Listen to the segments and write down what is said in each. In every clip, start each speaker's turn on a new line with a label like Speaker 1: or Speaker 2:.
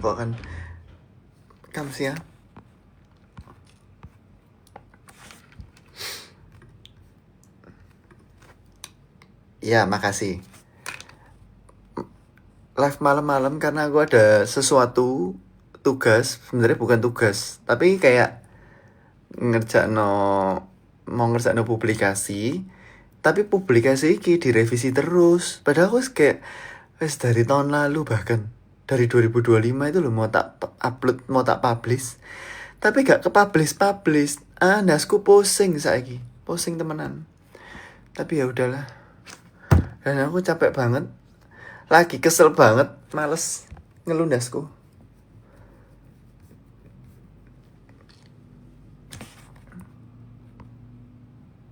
Speaker 1: aku akan Kamsia. Ya, makasih. Live malam-malam karena aku ada sesuatu tugas, sebenarnya bukan tugas, tapi kayak mau ngerjakno publikasi, tapi publikasi iki direvisi terus. Padahal aku kayak wis dari tahun lalu, bahkan dari 2025 itu loh mau tak upload, mau tak publish. Tapi gak ke-publish. Nasku pusing saiki. Pusing temenan. Tapi ya udahlah. Dan aku capek banget. Lagi kesel banget, males ngelundasku.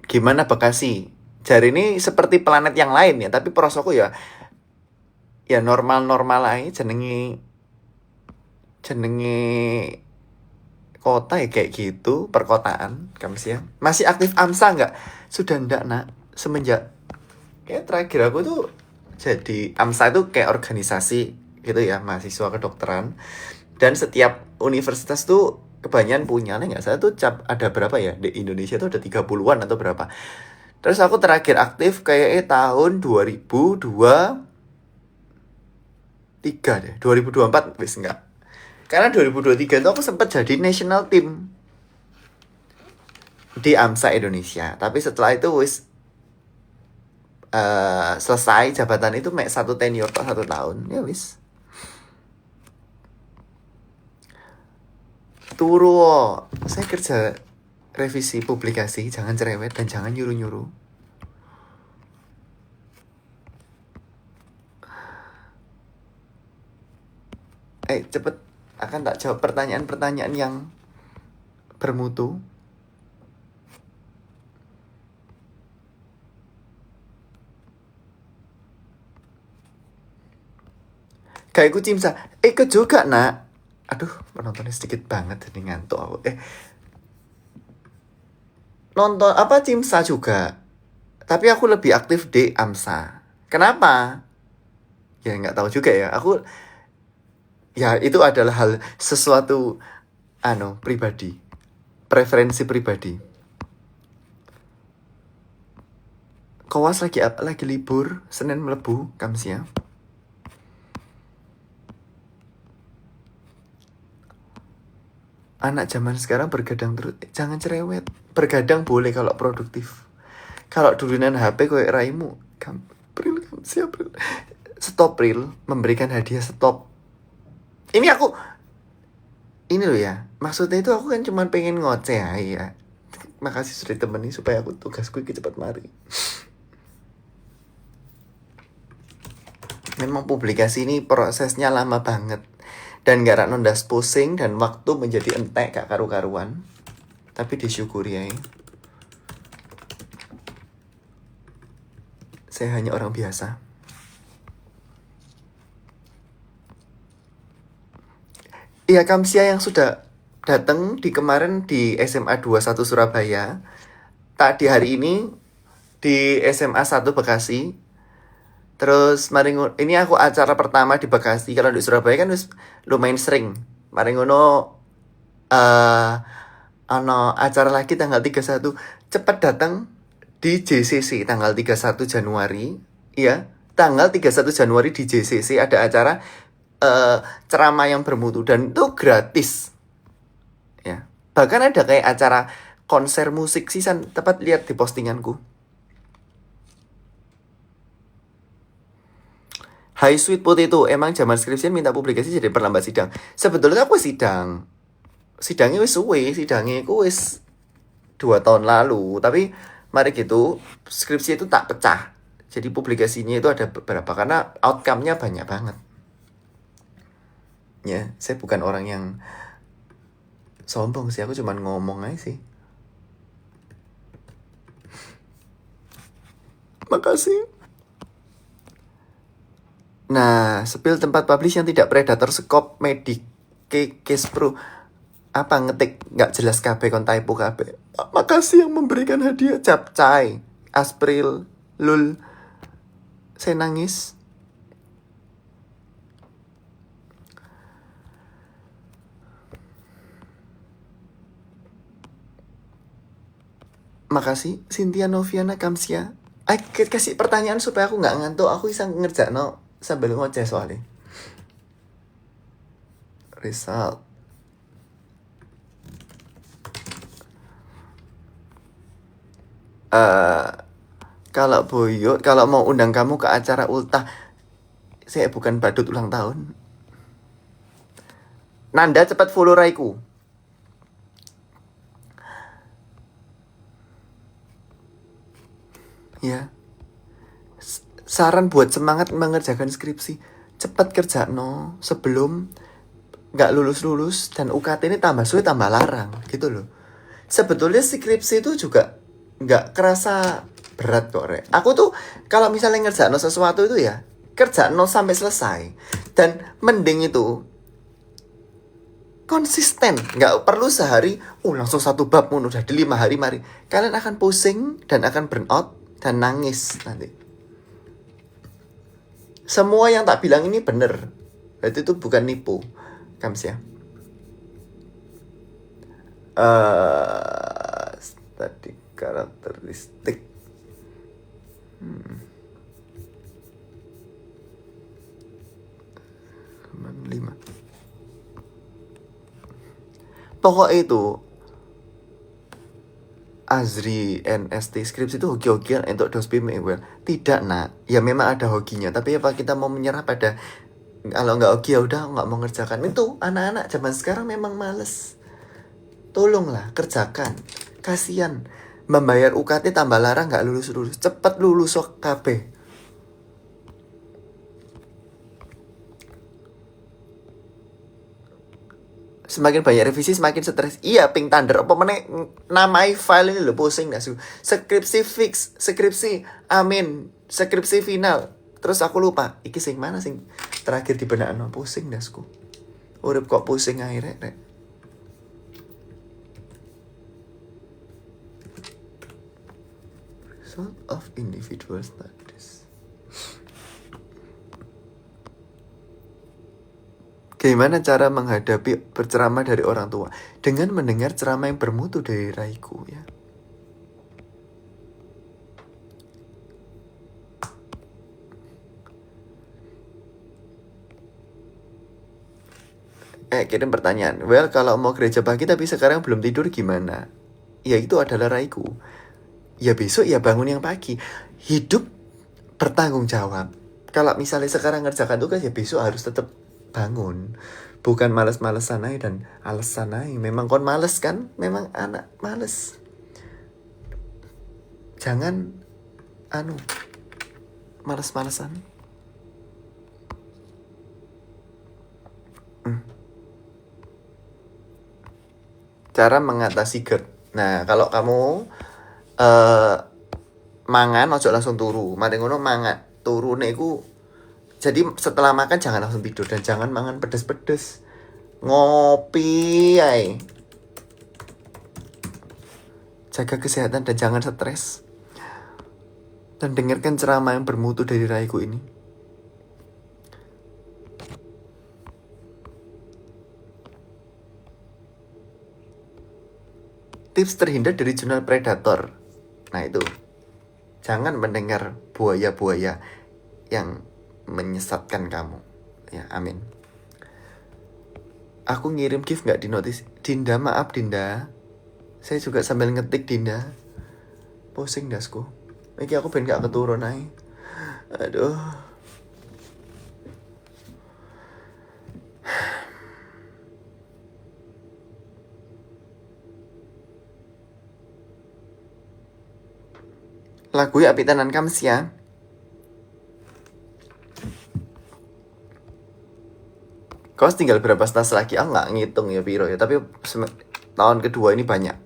Speaker 1: Gimana Bekasi? Jari ini seperti planet yang lain ya, tapi prosoku ya normal-normal aja jenenge kota ya kayak gitu, perkotaan Kamsia. Masih aktif AMSA nggak? Sudah ndak nak, semenjak kayak terakhir aku tuh jadi AMSA itu kayak organisasi gitu ya, mahasiswa kedokteran. Dan setiap universitas tuh kebanyakan punya, nggak saya tuh ada berapa ya di Indonesia tuh ada 30-an atau berapa. Terus aku terakhir aktif kayak tahun 2023 deh, 2024 wis enggak. Karena 2023 itu aku sempat jadi national team di AMSA Indonesia. Tapi setelah itu wis selesai jabatan itu mek 1 tenure atau 1 tahun. Ya wis. Turu, saya kerja revisi publikasi, jangan cerewet dan jangan nyuruh-nyuruh. Cepet akan tak jawab pertanyaan-pertanyaan yang bermutu. Kayak kucing sa, ke juga nak. Aduh, penontonnya sedikit banget jadi ngantuk aku. Nonton apa Cimsa juga. Tapi aku lebih aktif di AMSA. Kenapa? Ya nggak tahu juga ya. Aku ya itu adalah hal sesuatu pribadi. Preferensi pribadi. Kowas lagi libur, Senin melebu, Kamsia. Anak zaman sekarang bergadang terus. Jangan cerewet. Bergadang boleh kalau produktif. Kalau duluan HP kayak raimu, April, Kamsia, April. Stop April, memberikan hadiah stop. Ini loh ya. Maksudnya itu aku kan cuma pengen ngoceh ya. Makasih sudah temani supaya aku tugasku cepat mari. Memang publikasi ini prosesnya lama banget. Dan gak nondas pusing dan waktu menjadi entek gak karu-karuan. Tapi disyukuri ya. Saya hanya orang biasa. Iya, Kamsia yang sudah datang kemarin di SMA 21 Surabaya. Tadi hari ini di SMA 1 Bekasi. Terus ini aku acara pertama di Bekasi. Kalau di Surabaya kan lumayan sering. Mari ngono acara lagi tanggal 31. Cepat datang di JCC tanggal 31 Januari. Iya, tanggal 31 Januari di JCC ada acara ceramah yang bermutu dan itu gratis. Ya. Bahkan ada kayak acara konser musik sih, tepat lihat di postinganku. High Sweet Potato, emang zaman skripsian minta publikasi jadi perlambat sidang. Sebetulnya aku sidang. Sidangnya wis suwe, sidangnya aku wis 2 tahun lalu. Tapi mari gitu, skripsi itu tak pecah. Jadi publikasinya itu ada beberapa karena outcome-nya banyak banget. Ya, saya bukan orang yang sombong sih, aku cuma ngomong aja sih. Makasih. Nah, spill tempat publish yang tidak predator scope medik case pro. Apa ngetik nggak jelas KB kon typo KB. Makasih yang memberikan hadiah capcay, Aspril, lul. Saya nangis. Makasih Cynthia Noviana Kamsia. Kasih pertanyaan supaya aku nggak ngantuk. Aku bisa ngerjakno sambil ngoceh soalnya. Result. Kalau Boyo, kalau mau undang kamu ke acara ultah, saya bukan badut ulang tahun. Nanda cepat follow Raiku. Ya. Saran buat semangat mengerjakan skripsi. Cepat kerja no sebelum nggak lulus dan UKT ini tambah sulit tambah larang gitu loh. Sebetulnya skripsi itu juga nggak kerasa berat kok Rek. Aku tuh kalau misalnya ngerjain sesuatu itu ya kerjain sampai selesai, dan mending itu konsisten, nggak perlu sehari langsung satu bab udah di 5 hari. Mari kalian akan pusing dan akan burn out dan nangis nanti. Semua yang tak bilang ini bener, berarti itu bukan nipu. Kams ya. Tadi karakteristik. 5. Pokoknya itu Azri NST skripsi itu hoki-hokian untuk dospim well. Tidak nak, ya memang ada hokinya, tapi apa kita mau menyerah pada kalau nggak hoki ya udah nggak mau ngerjakan. Itu anak-anak zaman sekarang memang males. Tolonglah kerjakan, kasihan membayar UKT tambah larang nggak lulus, cepet lulus sok KB. Semakin banyak revisi semakin stres. Iya, Pink Thunder apa meneh namai file ini lo pusing dah su. Skripsi fix, skripsi amin, skripsi final. Terus aku lupa, iki sing mana sing terakhir di benakno, pusing dasku. Urip kok pusing akhirnya rek. Result of individual studies. Bagaimana cara menghadapi berceramah dari orang tua? Dengan mendengar ceramah yang bermutu dari Raiku ya. Kirim pertanyaan. Well, kalau mau gereja pagi tapi sekarang belum tidur gimana? Ya itu adalah Raiku. Ya besok ya bangun yang pagi. Hidup bertanggung jawab. Kalau misalnya sekarang ngerjakan tugas ya besok harus tetap bangun. Bukan males-malesan aja dan alasan aja. Memang kon males kan? Memang anak males. Jangan males-malesan. Cara mengatasi GERD. Nah, kalau kamu mangan ojo langsung turu. Mari ngono mangan turune iku. Jadi setelah makan jangan langsung tidur dan jangan mangan pedes-pedes. Ngopi ae. Jaga kesehatan dan jangan stres. Dan dengarkan ceramah yang bermutu dari Raiku ini. Tips terhindar dari jurnal predator. Nah itu, jangan mendengar buaya-buaya yang menyesatkan kamu. Ya, amin. Aku ngirim gift gak di notis. Dinda, maaf Dinda. Saya juga sambil ngetik Dinda. Pusing dasku. Ini aku pengen gak keturun aja. Aduh. Lagu ya api tenan Kams ya. Kau tinggal berapa stas lagi? Aku nggak ngitung ya Piro ya. Tapi tahun kedua ini banyak.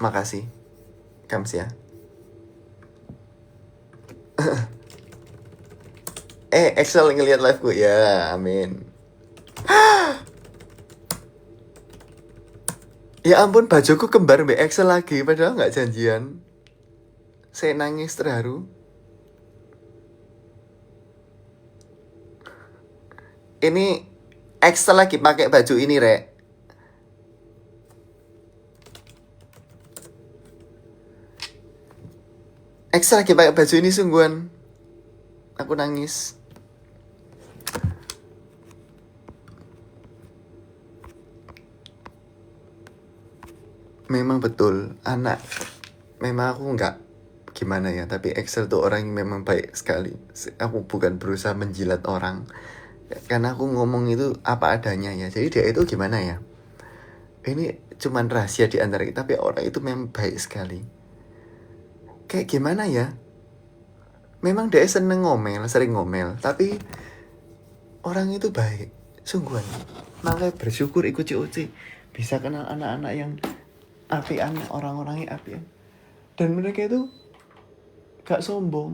Speaker 1: Makasih Kams ya. Excel ngeliat live gue ya, amin. Ya ampun, bajuku kembar mbak Excel lagi, padahal nggak janjian. Saya nangis terharu. Ini Excel lagi pakai baju ini, Rek. lagi pakai baju ini sungguhan aku nangis. Memang betul memang aku nggak gimana ya, tapi Excel tuh orang yang memang baik sekali. Aku bukan berusaha menjilat orang, karena aku ngomong itu apa adanya ya. Jadi dia itu gimana ya, ini cuman rahasia di antara kita, tapi orang itu memang baik sekali. Kayak gimana ya, memang dia seneng ngomel, sering ngomel, tapi orang itu baik sungguhan. Makanya bersyukur ikut COC bisa kenal anak-anak yang apian, orang-orangnya apian, dan mereka itu gak sombong.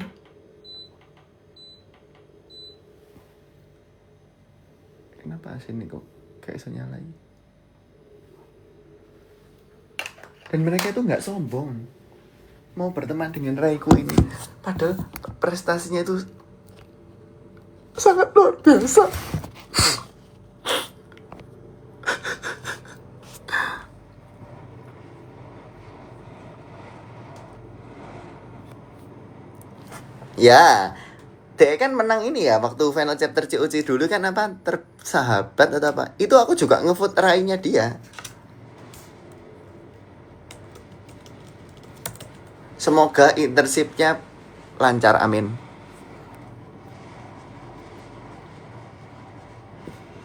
Speaker 1: Kenapa sini kok kayak iso nyalain? Dan mereka itu gak sombong mau berteman dengan Raiku ini, padahal prestasinya itu sangat luar biasa. Ya, dia kan menang ini ya waktu final chapter COC dulu kan, apa tersahabat atau apa. Itu aku juga ngevote Rai-nya dia. Semoga internship-nya lancar, amin.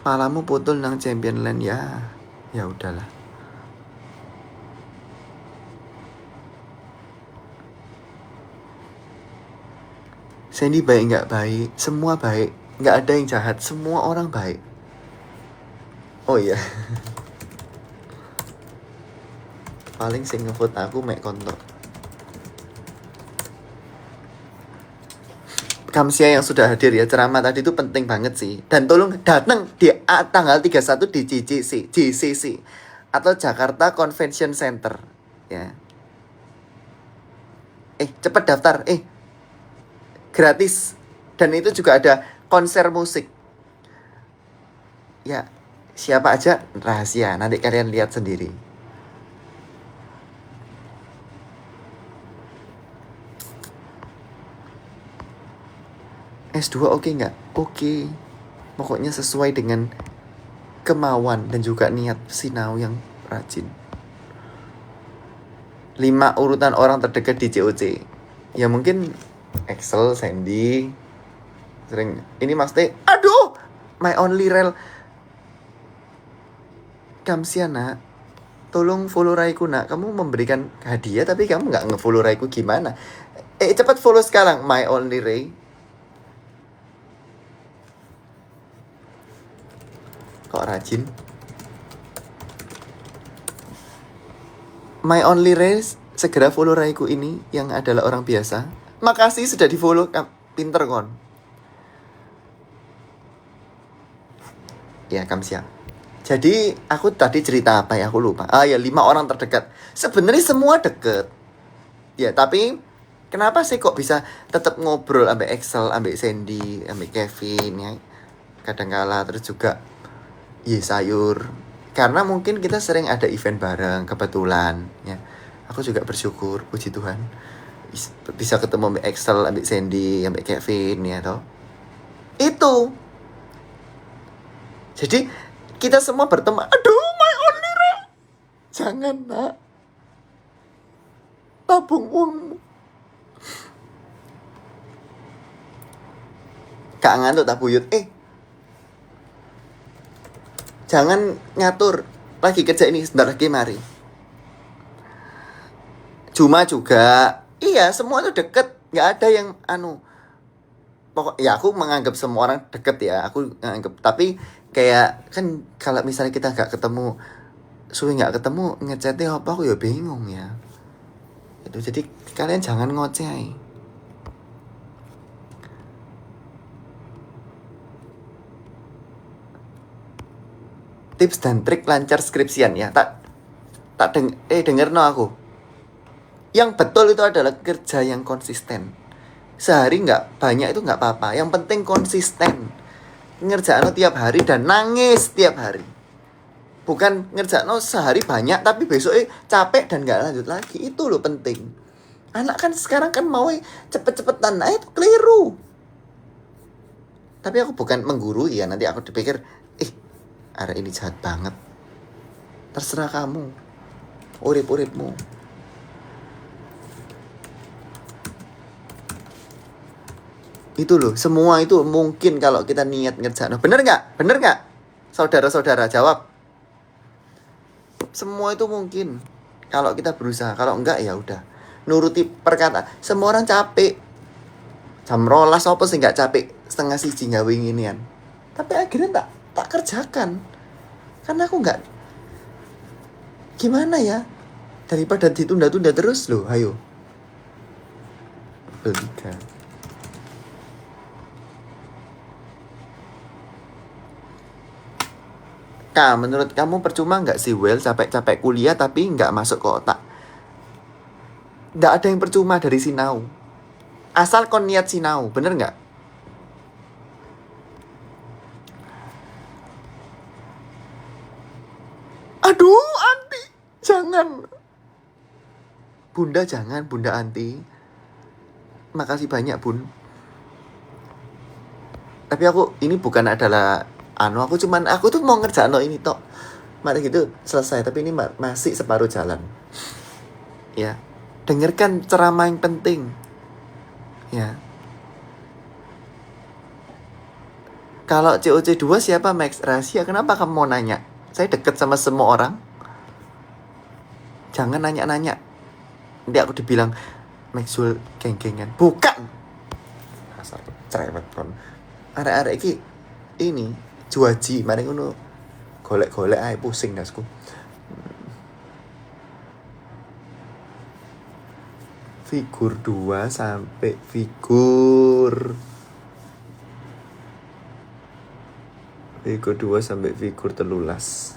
Speaker 1: Palamu putul nang champion land ya udahlah. Sandy baik nggak baik, semua baik, nggak ada yang jahat, semua orang baik. Oh iya. Paling sing ngevote aku mek kontok. Kamsia yang sudah hadir ya, ceramah tadi itu penting banget sih. Dan tolong datang di tanggal 31 di GCC atau Jakarta Convention Center ya. Cepet daftar, gratis. Dan itu juga ada konser musik. Ya, siapa aja rahasia, nanti kalian lihat sendiri. S2 oke nggak? Oke. Pokoknya sesuai dengan kemauan dan juga niat sinau yang rajin. 5 urutan orang terdekat di COC. Ya mungkin Excel, Sandy sering ini maksudnya, aduh, my only rel Kamsiana, tolong follow Raiku nak. Kamu memberikan hadiah tapi kamu nggak nge-follow Raiku gimana? Cepat follow sekarang my only Ray. Kok rajin? My only race, segera follow Raiku ini yang adalah orang biasa. Makasih sudah di follow, pinter kon. Ya Kamsia. Jadi aku tadi cerita apa ya, aku lupa. Ya 5 orang terdekat. Sebenarnya semua deket. Ya tapi kenapa sih kok bisa tetap ngobrol ambek Excel, ambek Sandy, ambek Kevin ya. Kadangkala terus juga sayur, karena mungkin kita sering ada event bareng kebetulan ya. Aku juga bersyukur, puji Tuhan bisa ketemu ambek Excel, ambek Sandy, ambek Kevin ya toh. Itu jadi kita semua berteman. Aduh, my only Ray, jangan nak, tabung uangmu. Kak ngantuk tak buyut. Jangan ngatur, lagi kerja ini, sebentar lagi mari. Cuma juga, iya semua tuh deket, nggak ada yang pokok ya aku menganggap semua orang deket ya, aku menganggap. Tapi kayak kan kalau misalnya kita nggak ketemu, suwe nggak ketemu, ngechatnya apa aku ya bingung ya. Itu jadi kalian jangan ngoceh. Tips dan trik lancar skripsian ya. Denger no aku. Yang betul itu adalah kerja yang konsisten. Sehari nggak banyak itu nggak apa-apa. Yang penting konsisten. Ngerjain tiap hari dan nangis tiap hari. Bukan ngerjain sehari banyak tapi besoknya capek dan nggak lanjut lagi. Itu loh penting. Anak kan sekarang kan mau cepet-cepetan, nah itu keliru. Tapi aku bukan menggurui ya, nanti aku dipikir, arek ini jahat banget. Terserah kamu, urip-uripmu. Itu loh, semua itu mungkin kalau kita niat ngerjain. Bener nggak? Bener nggak? Saudara-saudara jawab. Semua itu mungkin kalau kita berusaha. Kalau enggak ya udah nuruti perkataan. Semua orang capek. Jam rolas apa sih nggak capek? Setengah siji gawe nginian. Tapi akhirnya tak kerjakan. Karena aku nggak. Gimana ya? Daripada ditunda-tunda terus loh, ayo. Belikan. Menurut kamu percuma nggak sih Well capek-capek kuliah tapi nggak masuk ke otak? Nggak ada yang percuma dari sinau. Asal kon niat sinau, bener nggak? Aduh, Anti, jangan. Bunda jangan, Bunda Anti. Makasih banyak, Bun. Tapi aku ini bukan adalah aku tuh mau ngerjain ini tok. Mari gitu selesai, tapi ini masih separuh jalan. Ya. Dengarkan ceramah yang penting. Ya. Kalau COC 2 siapa Max? Rahasia, kenapa kamu mau nanya? Saya deket sama semua orang. Jangan nanya-nanya. Nanti aku dibilang Maxwell geng-gengan. Bukan. Asal cerewet kon. Arek-arek ini juaji, mari ngono. Golek-golek ae pusing dasku. Figur 2 sampai figur 2 sampai figur 13.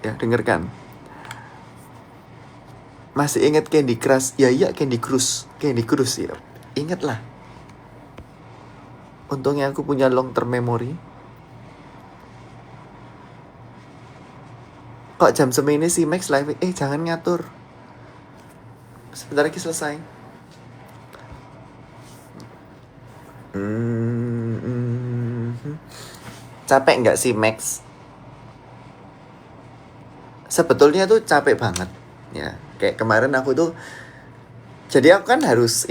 Speaker 1: Ya, dengarkan. Masih ingat Candy Crush? Ya iya, Candy Crush ya. Ingatlah. Untungnya aku punya long term memory. Kok jam semini sih Max live? Jangan ngatur. Sebentar lagi selesai. Capek nggak sih Max? Sebetulnya tuh capek banget. Ya, kayak kemarin aku tuh. Jadi aku kan harus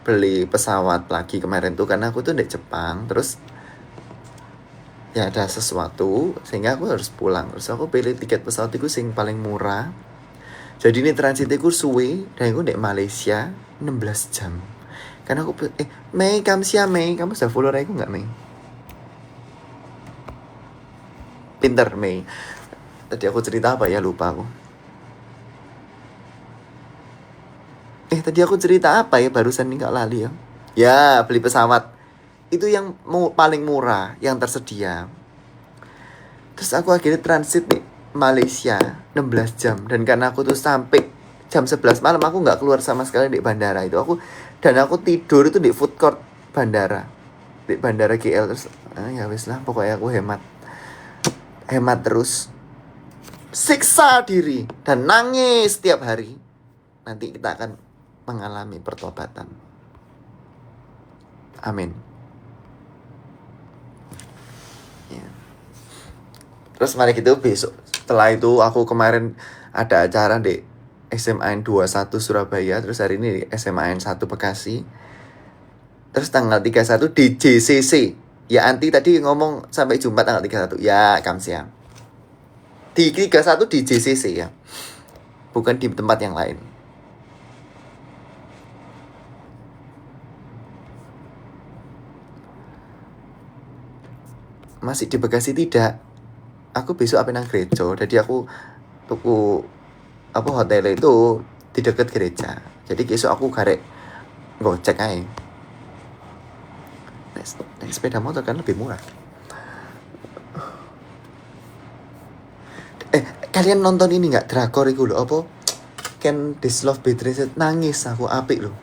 Speaker 1: beli pesawat lagi kemarin tuh karena aku tuh di Jepang. Terus ya ada sesuatu sehingga aku harus pulang. Terus aku pilih tiket pesawat itu sing paling murah. Jadi ini transit aku suwe dan aku di Malaysia 16 jam. Karena aku Mei, kamu sudah follow aku nggak Mei? Pinter Mei. Tadi aku cerita apa ya, lupa aku. Tadi aku cerita apa ya barusan ini, nggak lali ya. Ya, beli pesawat. Itu yang paling murah, yang tersedia. Terus aku akhirnya transit nih Malaysia 16 jam. Dan karena aku tuh sampai jam 11 malam aku nggak keluar sama sekali di bandara itu. Aku tidur itu di food court bandara. Di bandara KL. Terus ya wis lah, pokoknya aku hemat terus. Siksa diri dan nangis setiap hari. Nanti kita akan mengalami pertobatan. Amin. Ya. Terus mari gitu besok. Setelah itu aku kemarin ada acara di SMAN 21 Surabaya. Terus hari ini di SMAN 1 Bekasi. Terus tanggal 31 di JCC. Ya Anti tadi ngomong sampai Jumat tanggal 31. Ya Kamsia. Di 31 di JCC ya. Bukan di tempat yang lain. Masih di Bekasi tidak. Aku besok apa nang gereja. Jadi aku tuku hotel itu di dekat gereja. Jadi besok aku garek gocek aja. Naik sepeda motor kan lebih murah. Kalian nonton ini nggak, drakor itu loh, apa Can This Love Be Traced? Nangis aku, apik loh.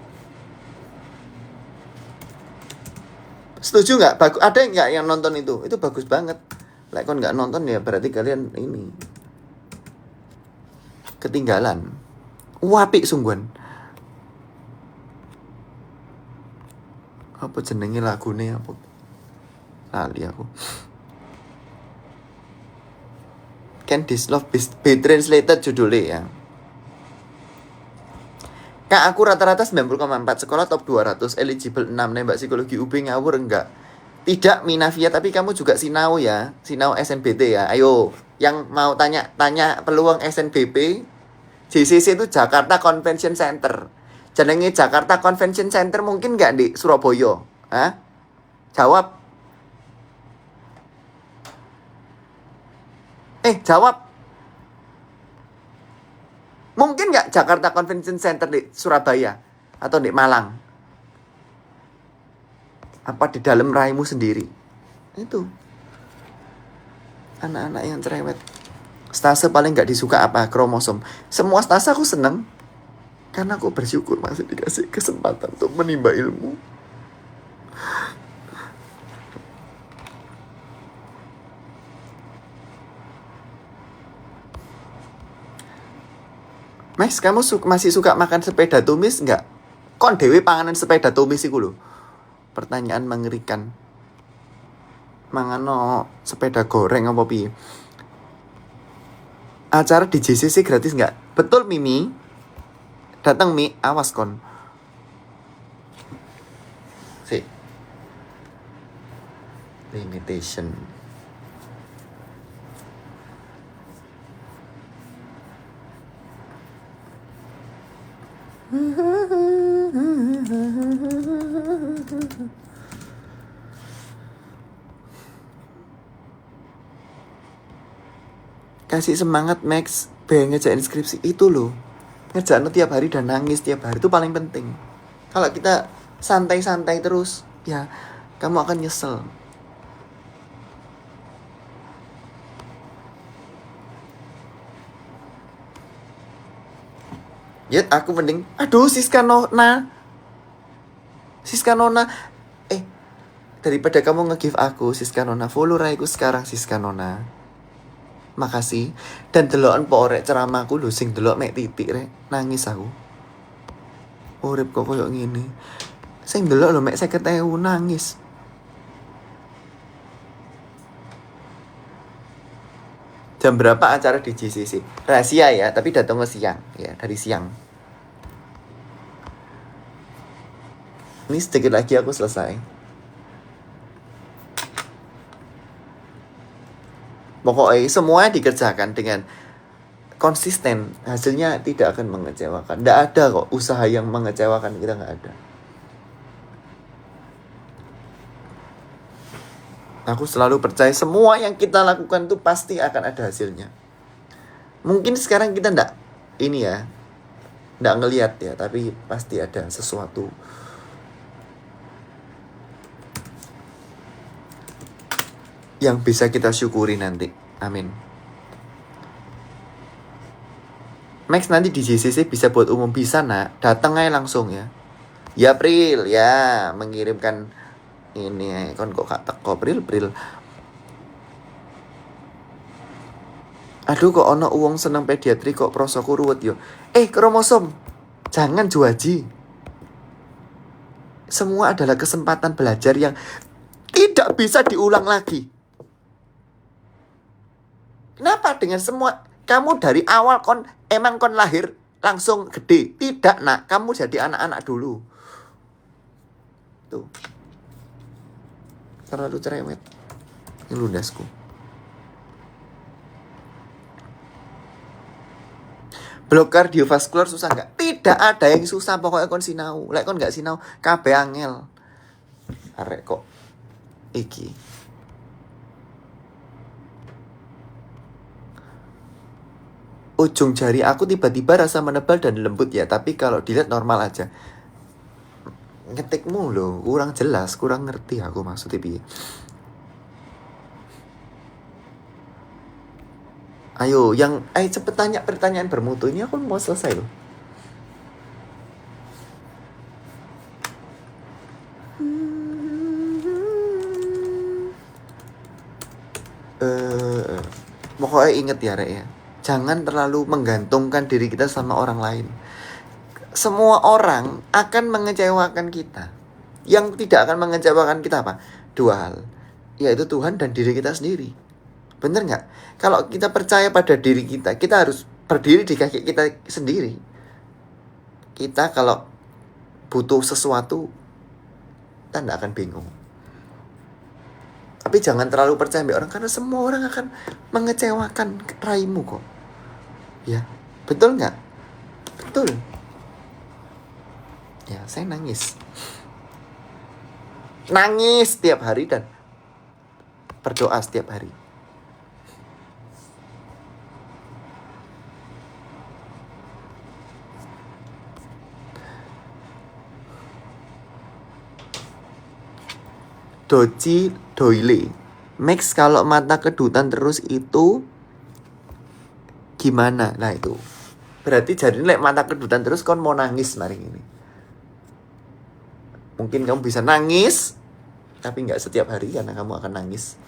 Speaker 1: Setuju nggak? Ada nggak yang nonton itu? Itu bagus banget. Like kon nggak nonton ya berarti kalian ini ketinggalan. Apik sungguhan. Apa jenenge lagune apa? Lali aku. Can This Love Be Translated judulnya ya. Kak, aku rata-rata 90,4, sekolah top 200, eligible 6, nembak psikologi UB ngawur enggak? Tidak Minavia, tapi kamu juga sinau ya, sinau SNBT ya. Ayo, yang mau tanya peluang SNBP, JCC itu Jakarta Convention Center. Jenenge Jakarta Convention Center mungkin nggak di Surabaya? Hah? Jawab. Jawab. Mungkin nggak Jakarta Convention Center di Surabaya atau di Malang? Apa di dalam raimu sendiri? Itu anak-anak yang cerewet. Stase paling nggak disuka apa? Kromosom. Semua stase aku seneng karena aku bersyukur masih dikasih kesempatan untuk menimba ilmu. Max, kamu masih suka makan sepeda tumis nggak? Kon dewe panganan sepeda tumis iku lho. Pertanyaan mengerikan. Mangano sepeda goreng apa piye? Acara di JCC gratis nggak? Betul Mimi. Datang Mi, awas kon. Si. Limitation. Kasih semangat Max, pengen ngerjain skripsi itu loh. Ngerjain tiap hari dan nangis tiap hari itu paling penting. Kalau kita santai-santai terus, ya kamu akan nyesel. Yet aku mending, aduh Siska Nona. Daripada kamu nge-give aku Siska Nona, follow raiku sekarang Siska Nona. Makasih. Dan delokan po rek ceramahku lho sing delok mek titik rek, nangis aku. Urip kok koyo ngene. Sing delok lho mek 50.000 nangis. Jam berapa acara di JCC? Rahasia ya, tapi datangnya siang ya, dari siang. Ini sedikit lagi aku selesai. Pokoknya semuanya dikerjakan dengan konsisten, hasilnya tidak akan mengecewakan. Tidak ada kok usaha yang mengecewakan, kita nggak ada. Aku selalu percaya semua yang kita lakukan itu pasti akan ada hasilnya. Mungkin sekarang kita nggak ngelihat ya, tapi pasti ada sesuatu. Yang bisa kita syukuri nanti. Amin. Max nanti di JCC bisa buat umum, bisa nak. Datang aja langsung ya. Ya April ya, mengirimkan ini kon kok gak teko April. Aduh kok ono uang seneng pediatri kok prosoku ruwet yo. Kromosom. Jangan juaji. Semua adalah kesempatan belajar yang tidak bisa diulang lagi. Kenapa dengan semua kamu dari awal kon lahir langsung gede? Tidak nak, kamu jadi anak-anak dulu. Tuh. Terlalu cerewet. Ini ludasku. Blok kardiovaskular susah nggak? Tidak ada yang susah, pokoknya kon sinau. Lek kon nggak sinau, kabeh angel. Arek kok iki. Ujung jari aku tiba-tiba rasa menebal dan lembut ya, tapi kalau dilihat normal aja. Ngetikmu loh, kurang jelas, kurang ngerti aku maksudnya piye. Ayo, cepet tanya pertanyaan bermutu ini, aku mau selesai loh. Pokoknya inget ya Rek ya, jangan terlalu menggantungkan diri kita sama orang lain. Semua orang akan mengecewakan kita. Yang tidak akan mengecewakan kita apa? Dua hal, yaitu Tuhan dan diri kita sendiri. Bener nggak? Kalau kita percaya pada diri kita, kita harus berdiri di kaki kita sendiri. Kita kalau butuh sesuatu, kita nggak akan bingung. Tapi jangan terlalu percaya sama orang, karena semua orang akan mengecewakan raimu kok. Ya, betul nggak? Betul. Ya, saya nangis. Nangis setiap hari dan berdoa setiap hari. Doji Doile, Max, kalau mata kedutan terus itu gimana? Nah itu berarti jadi lek mata kedutan terus kon mau nangis mari ini. Mungkin kamu bisa nangis, tapi nggak setiap hari karena kamu akan nangis.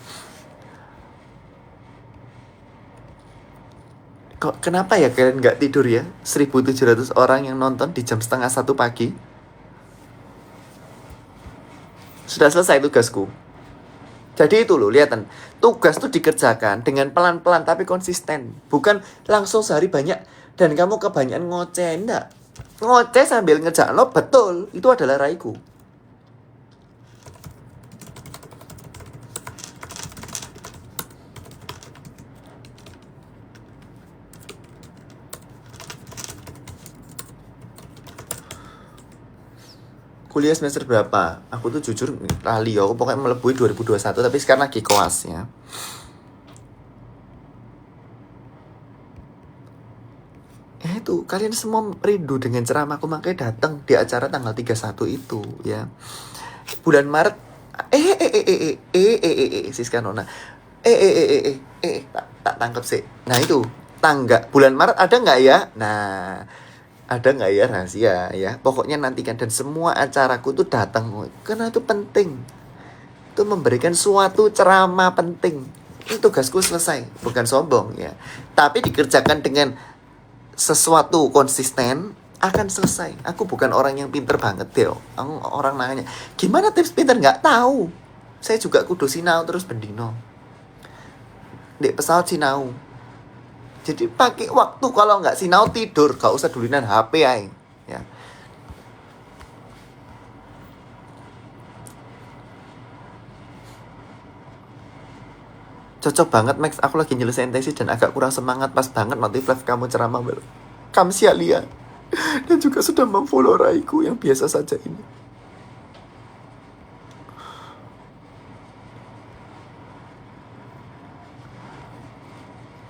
Speaker 1: Kok kenapa ya kalian nggak tidur ya? 1.700 orang yang nonton di jam 1:30 pagi. Sudah selesai tugasku. Jadi itu loh, lihatan. Tugas tuh dikerjakan dengan pelan-pelan tapi konsisten. Bukan langsung sehari banyak dan kamu kebanyakan ngoceh. Enggak. Ngoceh sambil ngerjakan lo, betul. Itu adalah raiku. Kuliah semester berapa? Aku tuh jujur lali, aku pokoknya melebui 2021, tapi sekarang lagi koas ya. Itu kalian semua rindu dengan ceramahku, makanya datang di acara tanggal 31 itu ya. Bulan Maret Siska Nona. Tak tangkap sih. Nah itu bulan Maret ada nggak ya? Nah, ada nggak ya rahasia ya? Pokoknya nantikan, dan semua acaraku tuh datang karena itu penting. Itu memberikan suatu ceramah penting. Itu tugasku selesai, bukan sombong ya. Tapi dikerjakan dengan sesuatu konsisten akan selesai. Aku bukan orang yang pinter banget deh. Aku orang nanya, gimana tips pinter? Nggak tahu. Saya juga kudu sinau terus bendino. Di pesawat sinau. Jadi pakai waktu, kalau nggak sinau tidur, gak usah dulinan HP aja. Ya. Cocok banget Max, aku lagi nyelesain tesis dan agak kurang semangat. Pas banget notif live kamu ceramah baru. Kamsia Lia. Dan juga sudah memfollow raiku yang biasa saja ini.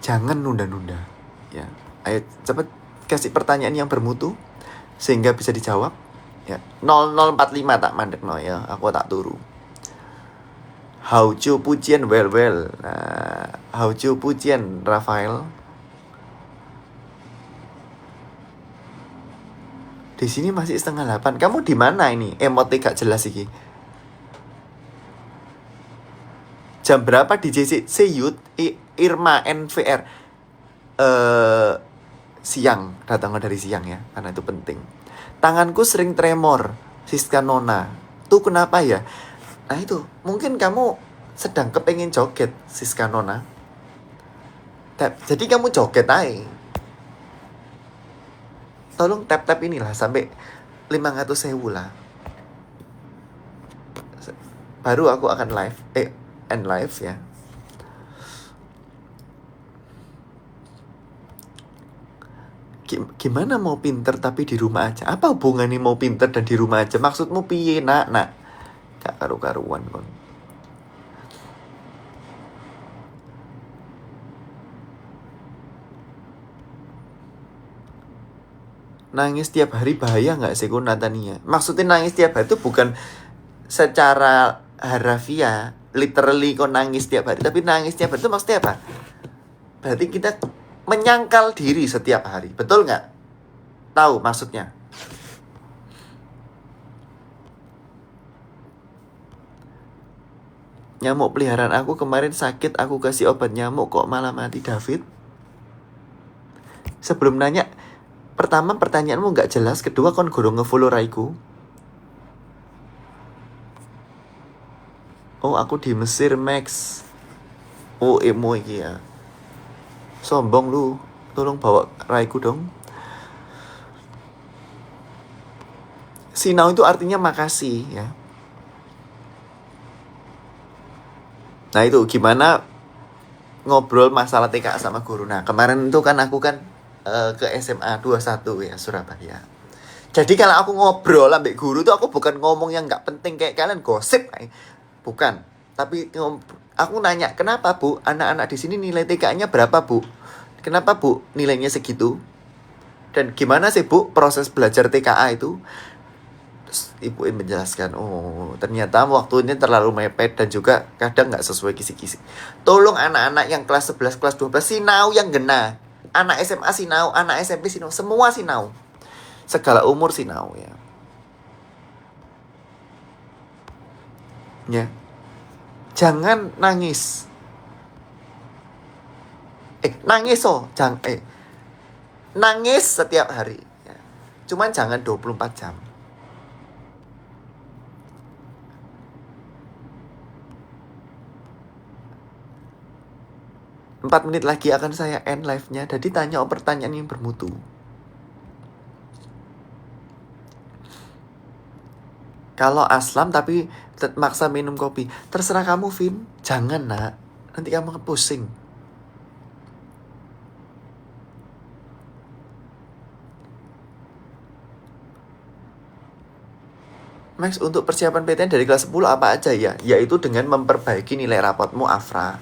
Speaker 1: Jangan nunda-nunda. Ya, ayo cepat kasih pertanyaan yang bermutu sehingga bisa dijawab. Ya, 0045 tak mandek no ya, aku tak turu. Haucu pujian well. Nah, haucu pujian Rafael. Di sini masih 7:30. Kamu di mana ini? Emote gak jelas iki. Jam berapa di JC Seyut Irma NVR? Siang, datangnya dari siang ya, karena itu penting. Tanganku sering tremor, Siska Nona. Tuh kenapa ya? Nah itu, mungkin kamu sedang kepengen joget, Siska Nona. Jadi kamu joget aja. Tolong tap-tap inilah sampai 500.000 lah. Baru aku akan end live ya. Gimana mau pinter tapi di rumah aja? Apa hubungannya mau pinter dan di rumah aja? Maksudmu piye nak? Gak karu-karuan kon. Nangis tiap hari bahaya gak sih kon Natania? Maksudnya nangis tiap hari itu bukan secara harafiah, literally kon nangis tiap hari. Tapi nangis tiap hari itu maksudnya apa? Berarti kita menyangkal diri setiap hari. Betul gak? Tahu maksudnya? Nyamuk peliharaan aku kemarin sakit, aku kasih obat nyamuk kok malah mati, David. Sebelum nanya, pertama pertanyaanmu nggak jelas, kedua kon gorong ngefollow raiku. Oh, aku di Mesir, Max. Oh, emo iki ya. Sombong lu. Tolong bawa raiku dong. Sinau itu artinya makasih ya. Nah itu gimana ngobrol masalah TKA sama guru. Nah kemarin itu kan aku kan ke SMA 21 ya, Surabaya. Jadi kalau aku ngobrol ambek guru tuh aku bukan ngomong yang nggak penting kayak kalian gosip, bukan. Tapi aku nanya, kenapa Bu anak-anak di sini nilai TKA-nya berapa Bu? Kenapa Bu nilainya segitu? Dan gimana sih Bu proses belajar TKA itu? Terus Ibu menjelaskan, oh ternyata waktunya terlalu mepet dan juga kadang nggak sesuai kisi-kisi. Tolong anak-anak yang kelas 11, kelas 12 sinau yang gena. Anak SMA sinau, anak SMP sinau, semua sinau. Segala umur sinau ya. Ya. Jangan nangis. Nangis jangan nangis setiap hari ya. Cuman jangan 24 jam. Empat menit lagi akan saya end live-nya. Jadi tanya pertanyaan yang bermutu. Kalau aslam tapi maksa minum kopi, terserah kamu, Vin. Jangan, nak. Nanti kamu pusing. Max, untuk persiapan PTN dari kelas 10 apa aja ya? Yaitu dengan memperbaiki nilai rapotmu, Afra.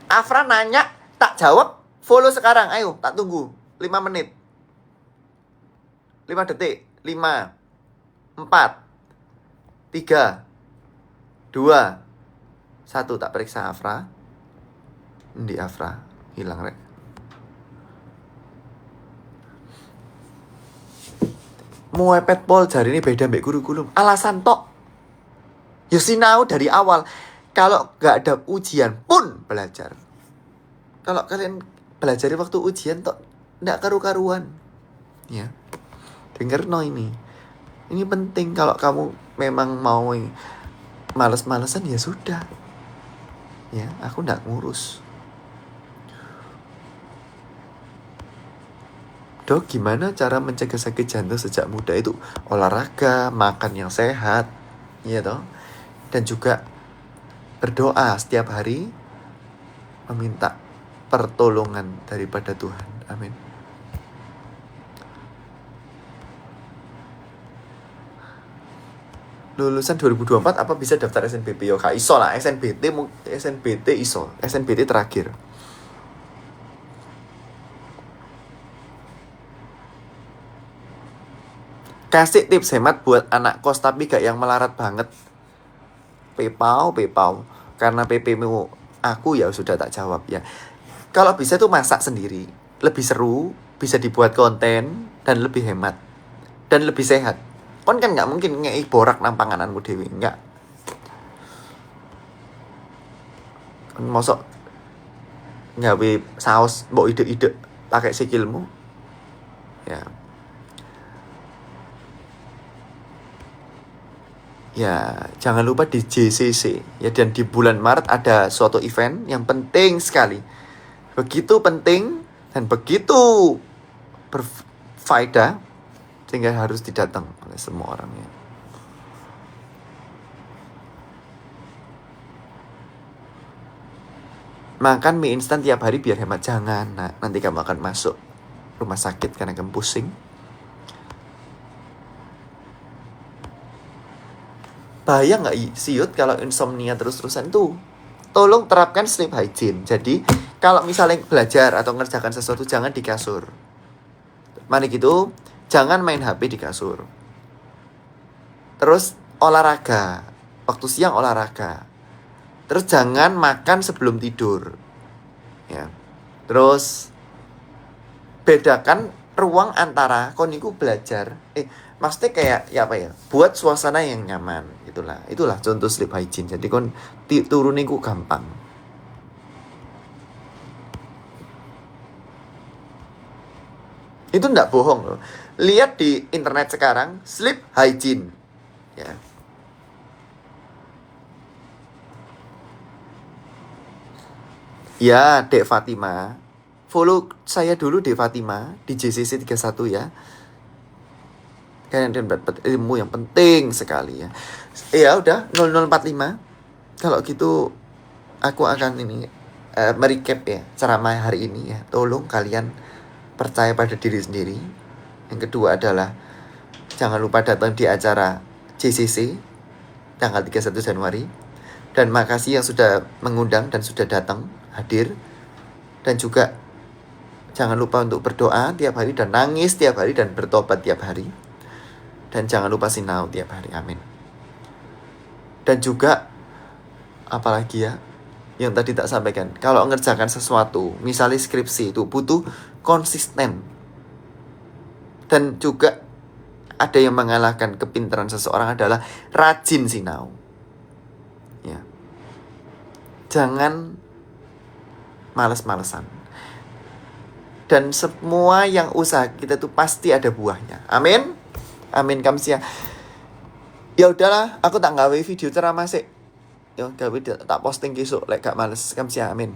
Speaker 1: Afra nanya, tak jawab. Follow sekarang, ayo, tak tunggu 5 menit 5 detik 5 4 3 2 1. Tak periksa Afra. Di Afra hilang rek. Muepet pol jari ini beda mbak kurikulum. Alasan tok. Sinau dari awal. Kalau gak ada ujian pun belajar. Kalau kalian belajar waktu ujian tok gak karu-karuan. Ya. Denger no ini. Ini penting. Kalau kamu memang mau males-malesan ya sudah. Ya, aku gak ngurus. Dok, gimana cara mencegah sakit jantung sejak muda itu? Olahraga, makan yang sehat, ya toh. Dan juga berdoa setiap hari, meminta pertolongan daripada Tuhan. Amin. Lulusan 2024 apa bisa daftar SNBP? Yo, iso lah, SNBT iso. SNBT terakhir. Kasih tips hemat buat anak kos tapi gak yang melarat banget. PayPal. Karena PP-mu aku ya sudah tak jawab ya. Kalau bisa tuh masak sendiri. Lebih seru, bisa dibuat konten, dan lebih hemat. Dan lebih sehat. Kon kan gak mungkin ngei borak nang pangananmu dewi. Enggak. Kon mosok gawe saus mbok ide-ide pakai sikilmu. Ya. Ya, jangan lupa di JCC ya, dan di bulan Maret ada suatu event yang penting sekali. Begitu penting dan begitu berfaedah sehingga harus didatang oleh semua orangnya. Makan mie instan tiap hari biar hemat, jangan. Nah, nanti kamu akan masuk rumah sakit karena kamu pusing. Bahaya nggak siut kalau insomnia terus-terusan tuh? Tolong terapkan sleep hygiene. Jadi kalau misalnya belajar atau ngerjakan sesuatu jangan di kasur. Mari gitu, jangan main HP di kasur. Terus olahraga, waktu siang olahraga. Terus jangan makan sebelum tidur. Ya. Terus bedakan ruang antara koniku belajar. Maksudnya kayak ya apa ya? Buat suasana yang nyaman. Itulah contoh sleep hygiene. Jadi kon turun iku gampang. Itu ndak bohong loh. Lihat di internet sekarang sleep hygiene. Ya. Ya, Dek Fatima. Follow saya dulu Dek Fatima di JCC 31 ya. Kalian dapat ilmu yang penting sekali ya. Ya udah 0045. Kalau gitu aku akan ini merecap ya ceramah hari ini ya. Tolong kalian percaya pada diri sendiri. Yang kedua adalah jangan lupa datang di acara JCC tanggal 31 Januari. Dan makasih yang sudah mengundang dan sudah datang hadir. Dan juga jangan lupa untuk berdoa tiap hari dan nangis tiap hari dan bertobat tiap hari. Dan jangan lupa sinau tiap hari. Amin. Dan juga apalagi ya yang tadi tak sampaikan, kalau ngerjakan sesuatu misalnya skripsi itu butuh konsisten. Dan juga ada yang mengalahkan kepintaran seseorang adalah rajin sinau ya. Jangan males-malesan. Dan semua yang usaha kita tuh pasti ada buahnya. Amin. Amin kamsia. Ya udahlah, aku tak gawe video ceramah sih. Ya gawe tak posting besok lek gak males kamsia. Amin.